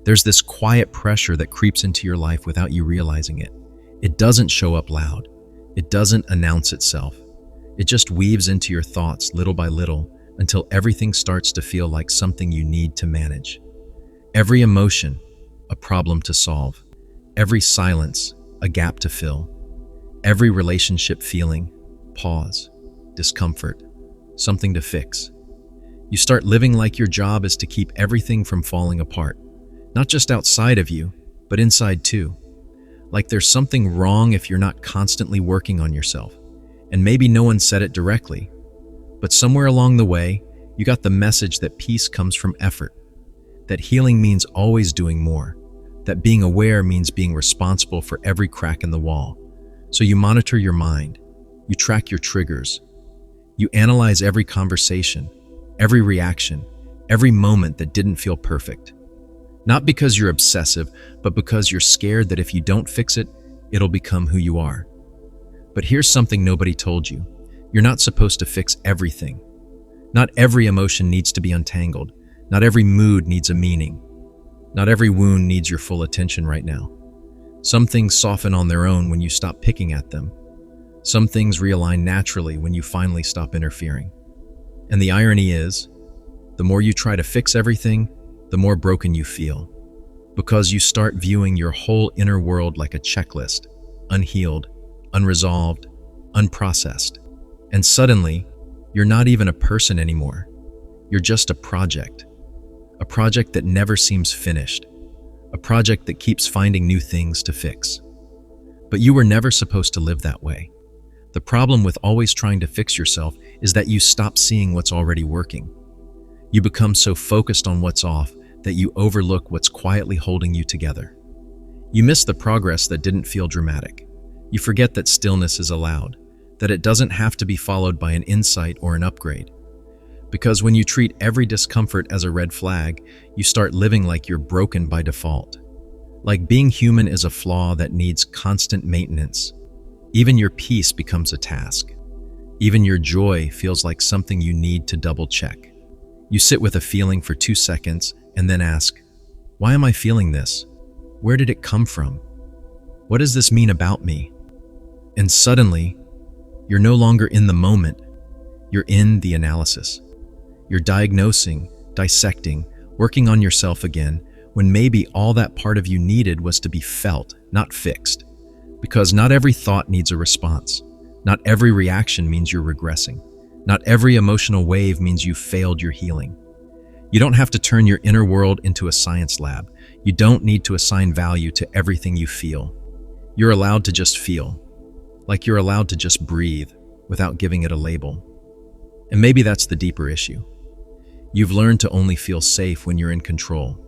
There's this quiet pressure that creeps into your life without you realizing it. It doesn't show up loud. It doesn't announce itself. It just weaves into your thoughts little by little until everything starts to feel like something you need to manage. Every emotion, a problem to solve. Every silence, a gap to fill. Every relationship feeling, pause, discomfort, something to fix. You start living like your job is to keep everything from falling apart, not just outside of you, but inside too. Like there's something wrong if you're not constantly working on yourself. And maybe no one said it directly, but somewhere along the way, you got the message that peace comes from effort, that healing means always doing more, that being aware means being responsible for every crack in the wall. So you monitor your mind, you track your triggers, you analyze every conversation, every reaction, every moment that didn't feel perfect. Not because you're obsessive, but because you're scared that if you don't fix it, it'll become who you are. But here's something nobody told you. You're not supposed to fix everything. Not every emotion needs to be untangled. Not every mood needs a meaning. Not every wound needs your full attention right now. Some things soften on their own when you stop picking at them. Some things realign naturally when you finally stop interfering. And the irony is, the more you try to fix everything, the more broken you feel. Because you start viewing your whole inner world like a checklist, unhealed, unresolved, unprocessed. And suddenly, you're not even a person anymore. You're just a project that never seems finished, a project that keeps finding new things to fix. But you were never supposed to live that way. The problem with always trying to fix yourself is that you stop seeing what's already working. You become so focused on what's off that you overlook what's quietly holding you together. You miss the progress that didn't feel dramatic. You forget that stillness is allowed, that it doesn't have to be followed by an insight or an upgrade. Because when you treat every discomfort as a red flag, you start living like you're broken by default. Like being human is a flaw that needs constant maintenance. Even your peace becomes a task. Even your joy feels like something you need to double check. You sit with a feeling for 2 seconds and then ask, why am I feeling this? Where did it come from? What does this mean about me? And suddenly, you're no longer in the moment. You're in the analysis. You're diagnosing, dissecting, working on yourself again, when maybe all that part of you needed was to be felt, not fixed. Because not every thought needs a response. Not every reaction means you're regressing. Not every emotional wave means you failed your healing. You don't have to turn your inner world into a science lab. You don't need to assign value to everything you feel. You're allowed to just feel, like you're allowed to just breathe without giving it a label. And maybe that's the deeper issue. You've learned to only feel safe when you're in control.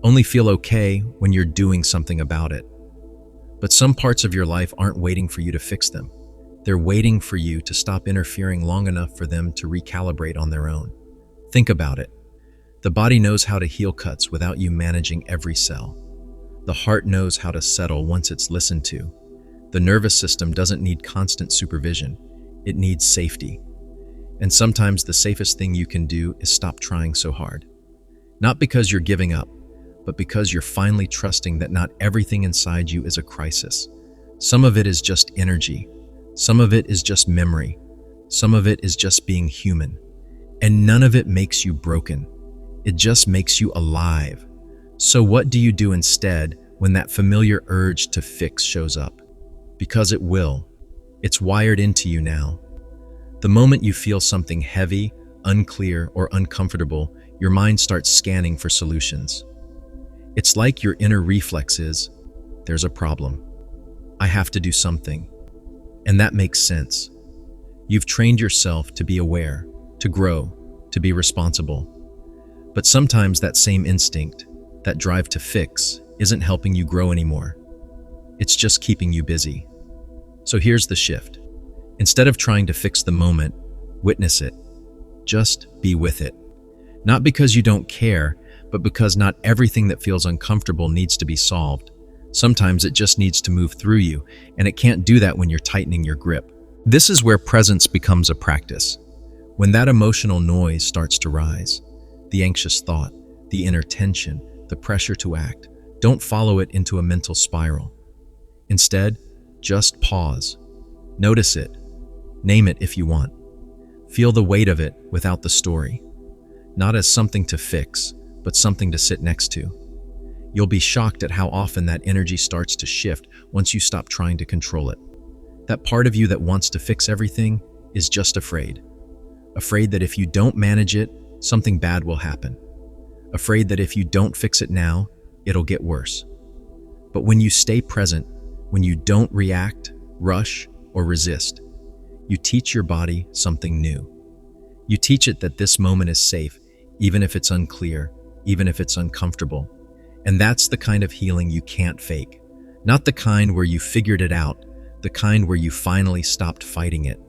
Only feel okay when you're doing something about it. But some parts of your life aren't waiting for you to fix them. They're waiting for you to stop interfering long enough for them to recalibrate on their own. Think about it. The body knows how to heal cuts without you managing every cell. The heart knows how to settle once it's listened to. The nervous system doesn't need constant supervision. It needs safety. And sometimes the safest thing you can do is stop trying so hard. Not because you're giving up, but because you're finally trusting that not everything inside you is a crisis. Some of it is just energy. Some of it is just memory. Some of it is just being human. And none of it makes you broken. It just makes you alive. So what do you do instead when that familiar urge to fix shows up? Because it will. It's wired into you now. The moment you feel something heavy, unclear, or uncomfortable, your mind starts scanning for solutions. It's like your inner reflex is, there's a problem. I have to do something. And that makes sense. You've trained yourself to be aware, to grow, to be responsible. But sometimes that same instinct, that drive to fix, isn't helping you grow anymore. It's just keeping you busy. So here's the shift. Instead of trying to fix the moment, witness it. Just be with it. Not because you don't care, but because not everything that feels uncomfortable needs to be solved. Sometimes it just needs to move through you, and it can't do that when you're tightening your grip. This is where presence becomes a practice. When that emotional noise starts to rise, the anxious thought, the inner tension, the pressure to act. Don't follow it into a mental spiral. Instead, just pause. Notice it. Name it if you want. Feel the weight of it without the story. Not as something to fix, but something to sit next to. You'll be shocked at how often that energy starts to shift once you stop trying to control it. That part of you that wants to fix everything is just afraid. Afraid that if you don't manage it, something bad will happen. Afraid that if you don't fix it now, it'll get worse. But when you stay present, when you don't react, rush, or resist, you teach your body something new. You teach it that this moment is safe, even if it's unclear, even if it's uncomfortable. And that's the kind of healing you can't fake. Not the kind where you figured it out, the kind where you finally stopped fighting it.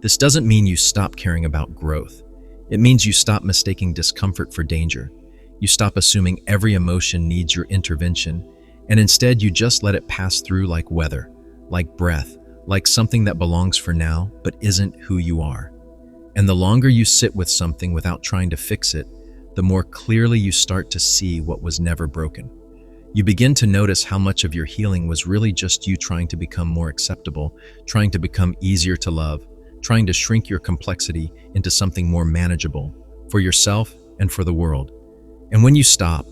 This doesn't mean you stop caring about growth. It means you stop mistaking discomfort for danger. You stop assuming every emotion needs your intervention, and instead you just let it pass through like weather, like breath, like something that belongs for now but isn't who you are. And the longer you sit with something without trying to fix it, the more clearly you start to see what was never broken. You begin to notice how much of your healing was really just you trying to become more acceptable, trying to become easier to love, trying to shrink your complexity into something more manageable for yourself and for the world. And when you stop,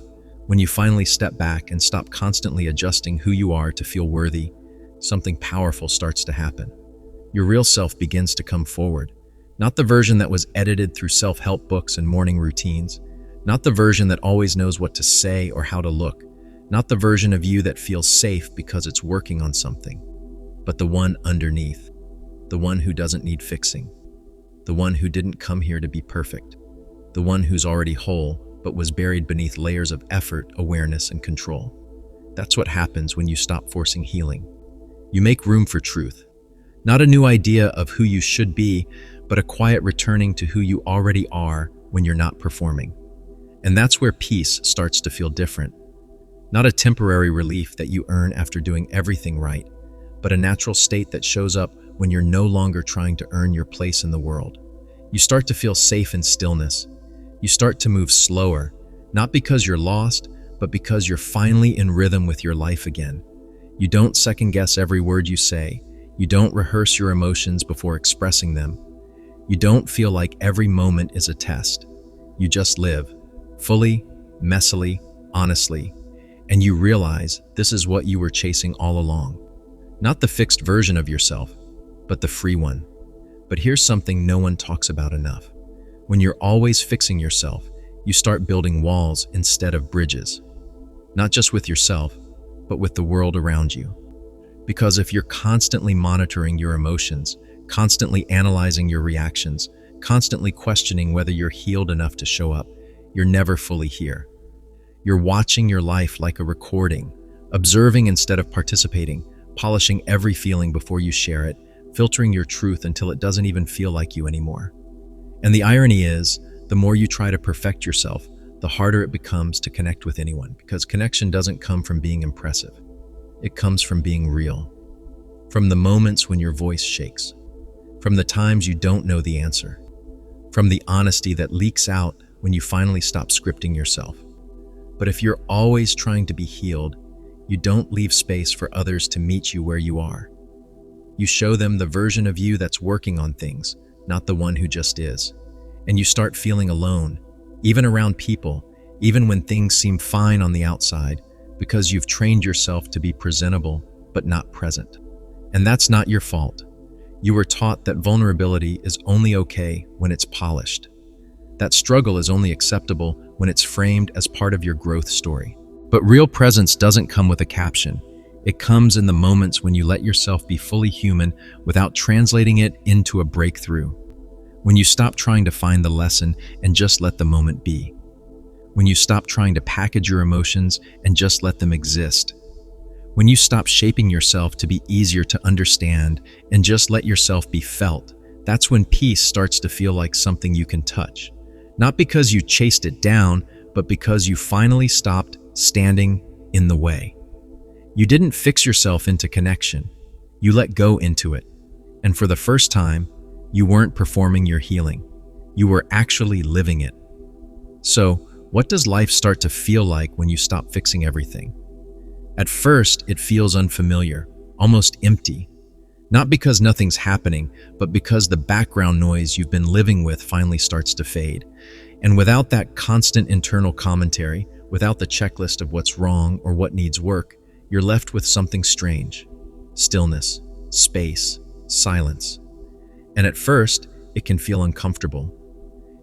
when you finally step back and stop constantly adjusting who you are to feel worthy, something powerful starts to happen. Your real self begins to come forward. Not the version that was edited through self-help books and morning routines. Not the version that always knows what to say or how to look. Not the version of you that feels safe because it's working on something. But the one underneath. The one who doesn't need fixing. The one who didn't come here to be perfect. The one who's already whole, but was buried beneath layers of effort, awareness, and control. That's what happens when you stop forcing healing. You make room for truth. Not a new idea of who you should be, but a quiet returning to who you already are when you're not performing. And that's where peace starts to feel different. Not a temporary relief that you earn after doing everything right, but a natural state that shows up when you're no longer trying to earn your place in the world. You start to feel safe in stillness. You start to move slower, not because you're lost, but because you're finally in rhythm with your life again. You don't second-guess every word you say. You don't rehearse your emotions before expressing them. You don't feel like every moment is a test. You just live, fully, messily, honestly, and you realize this is what you were chasing all along. Not the fixed version of yourself, but the free one. But here's something no one talks about enough. When you're always fixing yourself, you start building walls instead of bridges. Not just with yourself, but with the world around you. Because if you're constantly monitoring your emotions, constantly analyzing your reactions, constantly questioning whether you're healed enough to show up, you're never fully here. You're watching your life like a recording, observing instead of participating, polishing every feeling before you share it, filtering your truth until it doesn't even feel like you anymore. And the irony is, the more you try to perfect yourself, the harder it becomes to connect with anyone, because connection doesn't come from being impressive. It comes from being real. From the moments when your voice shakes. From the times you don't know the answer. From the honesty that leaks out when you finally stop scripting yourself. But if you're always trying to be healed, you don't leave space for others to meet you where you are. You show them the version of you that's working on things, not the one who just is. And you start feeling alone, even around people, even when things seem fine on the outside, because you've trained yourself to be presentable, but not present. And that's not your fault. You were taught that vulnerability is only okay when it's polished. That struggle is only acceptable when it's framed as part of your growth story. But real presence doesn't come with a caption. It comes in the moments when you let yourself be fully human without translating it into a breakthrough. When you stop trying to find the lesson and just let the moment be. When you stop trying to package your emotions and just let them exist. When you stop shaping yourself to be easier to understand and just let yourself be felt, that's when peace starts to feel like something you can touch. Not because you chased it down, but because you finally stopped standing in the way. You didn't fix yourself into connection. You let go into it. And for the first time, you weren't performing your healing. You were actually living it. So, What does life start to feel like when you stop fixing everything? At first, it feels unfamiliar, almost empty. Not because nothing's happening, but because the background noise you've been living with finally starts to fade. And without that constant internal commentary, without the checklist of what's wrong or what needs work, you're left with something strange. Stillness, space, silence. And at first, it can feel uncomfortable.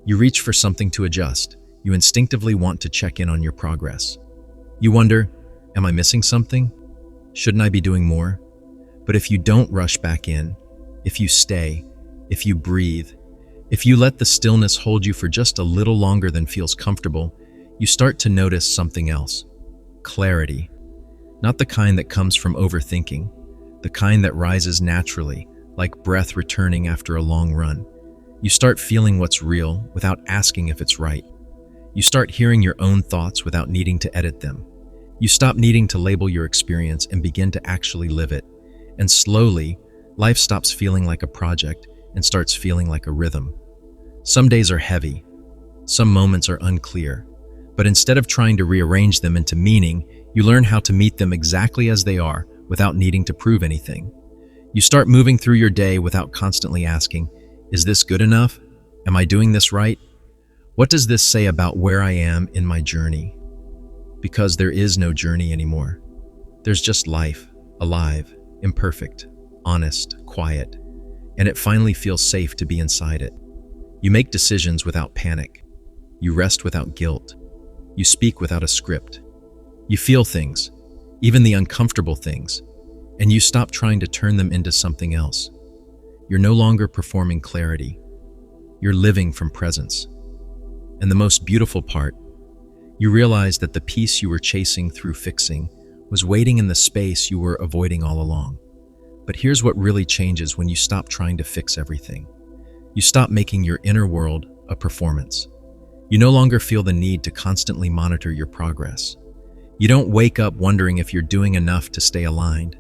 You reach for something to adjust. You instinctively want to check in on your progress. You wonder, am I missing something? Shouldn't I be doing more? But if you don't rush back in, if you stay, if you breathe, if you let the stillness hold you for just a little longer than feels comfortable, you start to notice something else. Clarity. Not the kind that comes from overthinking, the kind that rises naturally, like breath returning after a long run. You start feeling what's real without asking if it's right. You start hearing your own thoughts without needing to edit them. You stop needing to label your experience and begin to actually live it. And slowly, life stops feeling like a project and starts feeling like a rhythm. Some days are heavy. Some moments are unclear. But instead of trying to rearrange them into meaning, you learn how to meet them exactly as they are without needing to prove anything. You start moving through your day without constantly asking, is this good enough? Am I doing this right? What does this say about where I am in my journey? Because there is no journey anymore. There's just life, alive, imperfect, honest, quiet, and it finally feels safe to be inside it. You make decisions without panic. You rest without guilt. You speak without a script. You feel things, even the uncomfortable things, and you stop trying to turn them into something else. You're no longer performing clarity. You're living from presence. And the most beautiful part, you realize that the peace you were chasing through fixing was waiting in the space you were avoiding all along. But here's what really changes when you stop trying to fix everything. You stop making your inner world a performance. You no longer feel the need to constantly monitor your progress. You don't wake up wondering if you're doing enough to stay aligned.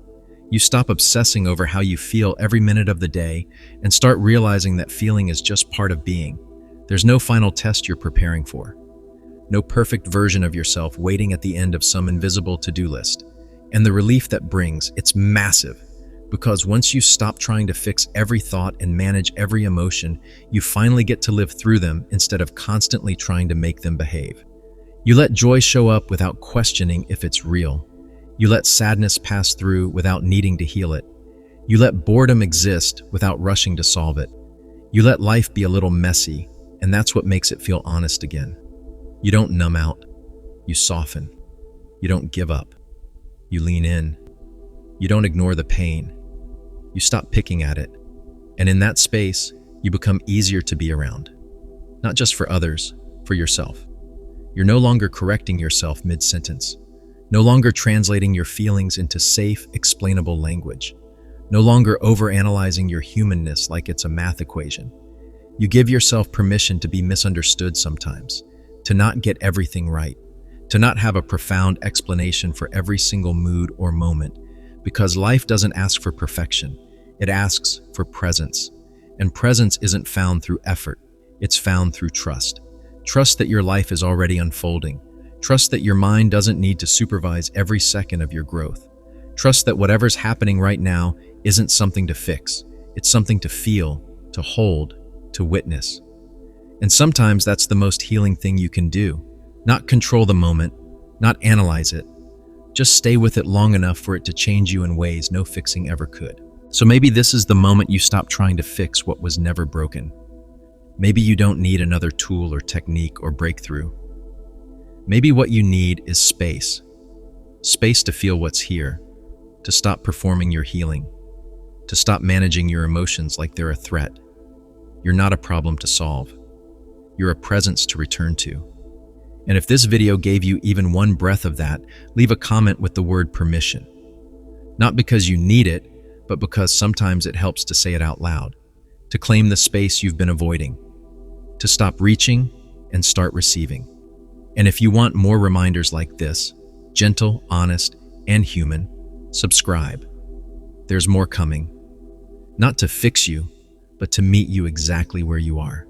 You stop obsessing over how you feel every minute of the day and start realizing that feeling is just part of being. There's no final test you're preparing for. No perfect version of yourself waiting at the end of some invisible to-do list. And the relief that brings, it's massive. Because once you stop trying to fix every thought and manage every emotion, you finally get to live through them instead of constantly trying to make them behave. You let joy show up without questioning if it's real. You let sadness pass through without needing to heal it. You let boredom exist without rushing to solve it. You let life be a little messy, and that's what makes it feel honest again. You don't numb out. You soften. You don't give up. You lean in. You don't ignore the pain. You stop picking at it. And in that space, you become easier to be around. Not just for others, for yourself. You're no longer correcting yourself mid-sentence. No longer translating your feelings into safe, explainable language. No longer overanalyzing your humanness like it's a math equation. You give yourself permission to be misunderstood sometimes, to not get everything right, to not have a profound explanation for every single mood or moment, because life doesn't ask for perfection, it asks for presence. And presence isn't found through effort, it's found through trust. Trust that your life is already unfolding. Trust that your mind doesn't need to supervise every second of your growth. Trust that whatever's happening right now isn't something to fix. It's something to feel, to hold, to witness. And sometimes that's the most healing thing you can do. Not control the moment, not analyze it. Just stay with it long enough for it to change you in ways no fixing ever could. So maybe this is the moment you stop trying to fix what was never broken. Maybe you don't need another tool or technique or breakthrough. Maybe what you need is space. Space to feel what's here, to stop performing your healing, to stop managing your emotions like they're a threat. You're not a problem to solve. You're a presence to return to. And if this video gave you even one breath of that, leave a comment with the word permission. Not because you need it, but because sometimes it helps to say it out loud, to claim the space you've been avoiding, to stop reaching and start receiving. And if you want more reminders like this, gentle, honest, and human, subscribe. There's more coming. Not to fix you, but to meet you exactly where you are.